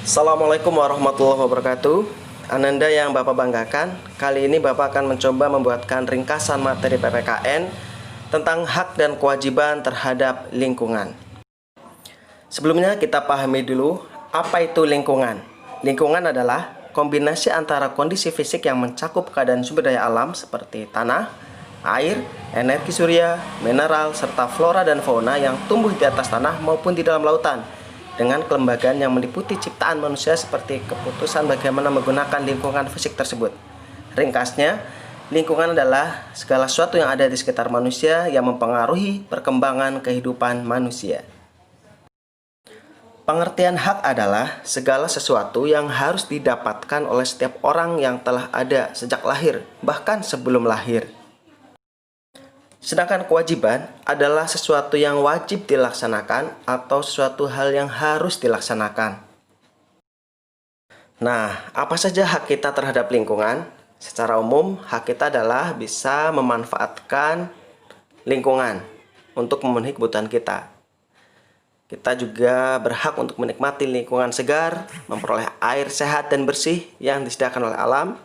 Assalamualaikum warahmatullahi wabarakatuh. Ananda yang Bapak banggakan, kali ini Bapak akan mencoba membuatkan ringkasan materi PPKN tentang hak dan kewajiban terhadap lingkungan. Sebelumnya kita pahami dulu apa itu lingkungan. Lingkungan adalah kombinasi antara kondisi fisik yang mencakup keadaan sumber daya alam seperti tanah, air, energi surya, mineral, serta flora dan fauna yang tumbuh di atas tanah maupun di dalam lautan, dengan kelembagaan yang meliputi ciptaan manusia seperti keputusan bagaimana menggunakan lingkungan fisik tersebut. Ringkasnya, lingkungan adalah segala sesuatu yang ada di sekitar manusia yang mempengaruhi perkembangan kehidupan manusia. Pengertian hak adalah segala sesuatu yang harus didapatkan oleh setiap orang yang telah ada sejak lahir, bahkan sebelum lahir. Sedangkan kewajiban adalah sesuatu yang wajib dilaksanakan atau sesuatu hal yang harus dilaksanakan. Nah, apa saja hak kita terhadap lingkungan? Secara umum, hak kita adalah bisa memanfaatkan lingkungan untuk memenuhi kebutuhan kita. Kita juga berhak untuk menikmati lingkungan segar, memperoleh air sehat dan bersih yang disediakan oleh alam,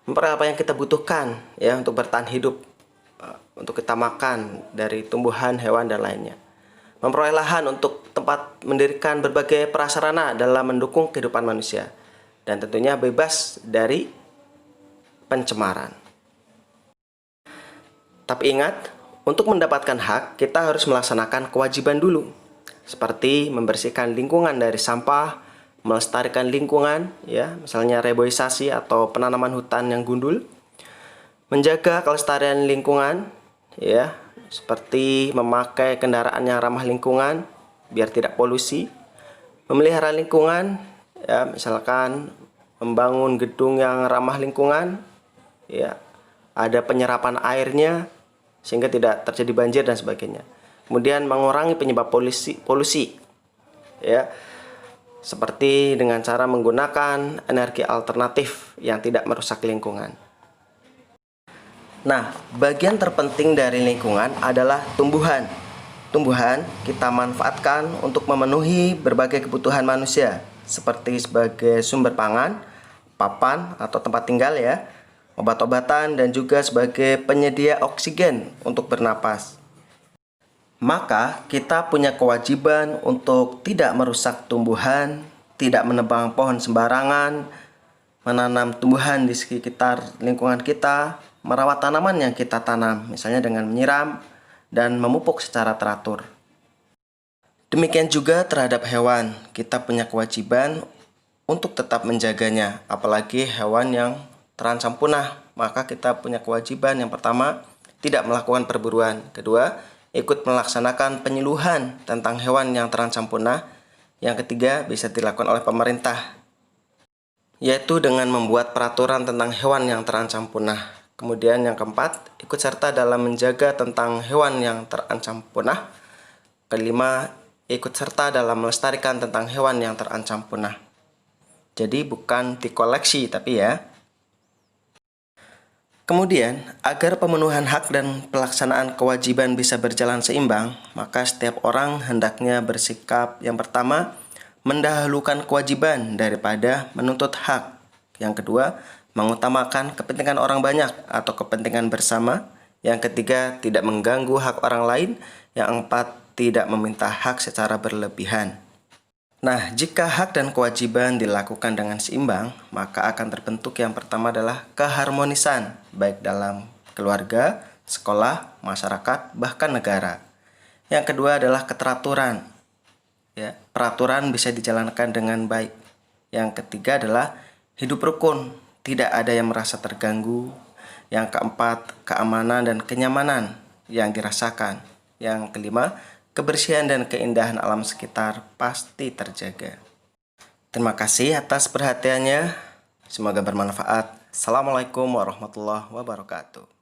memperoleh apa yang kita butuhkan ya untuk bertahan hidup, untuk kita makan dari tumbuhan, hewan, dan lainnya. Memperoleh lahan untuk tempat mendirikan berbagai prasarana dalam mendukung kehidupan manusia. Dan tentunya bebas dari pencemaran. Tapi ingat, untuk mendapatkan hak, kita harus melaksanakan kewajiban dulu. Seperti membersihkan lingkungan dari sampah, melestarikan lingkungan, ya, misalnya reboisasi atau penanaman hutan yang gundul, menjaga kelestarian lingkungan, ya, seperti memakai kendaraan yang ramah lingkungan biar tidak polusi, memelihara lingkungan, ya, misalkan membangun gedung yang ramah lingkungan, ya, ada penyerapan airnya sehingga tidak terjadi banjir dan sebagainya. Kemudian mengurangi penyebab polusi, ya, seperti dengan cara menggunakan energi alternatif yang tidak merusak lingkungan. Nah, bagian terpenting dari lingkungan adalah tumbuhan. Tumbuhan kita manfaatkan untuk memenuhi berbagai kebutuhan manusia, seperti sebagai sumber pangan, papan atau tempat tinggal ya, obat-obatan, dan juga sebagai penyedia oksigen untuk bernapas. Maka kita punya kewajiban untuk tidak merusak tumbuhan, tidak menebang pohon sembarangan, menanam tumbuhan di sekitar lingkungan kita, merawat tanaman yang kita tanam, misalnya dengan menyiram dan memupuk secara teratur. Demikian juga terhadap hewan, kita punya kewajiban untuk tetap menjaganya, apalagi hewan yang terancam punah. Maka kita punya kewajiban yang pertama, tidak melakukan perburuan. Kedua, ikut melaksanakan penyuluhan tentang hewan yang terancam punah. Yang ketiga, bisa dilakukan oleh pemerintah, yaitu dengan membuat peraturan tentang hewan yang terancam punah. Kemudian yang keempat, ikut serta dalam menjaga tentang hewan yang terancam punah. Kelima, ikut serta dalam melestarikan tentang hewan yang terancam punah. Jadi bukan dikoleksi tapi ya. Kemudian, agar pemenuhan hak dan pelaksanaan kewajiban bisa berjalan seimbang, maka setiap orang hendaknya bersikap yang pertama, mendahulukan kewajiban daripada menuntut hak. Yang kedua, mengutamakan kepentingan orang banyak atau kepentingan bersama. Yang ketiga, tidak mengganggu hak orang lain. Yang keempat, tidak meminta hak secara berlebihan. Nah, jika hak dan kewajiban dilakukan dengan seimbang, maka akan terbentuk yang pertama adalah keharmonisan, baik dalam keluarga, sekolah, masyarakat, bahkan negara. Yang kedua adalah keteraturan. Ya, peraturan bisa dijalankan dengan baik. Yang ketiga adalah hidup rukun, tidak ada yang merasa terganggu. Yang keempat, keamanan dan kenyamanan yang dirasakan. Yang kelima, kebersihan dan keindahan alam sekitar pasti terjaga. Terima kasih atas perhatiannya. Semoga bermanfaat. Assalamualaikum warahmatullahi wabarakatuh.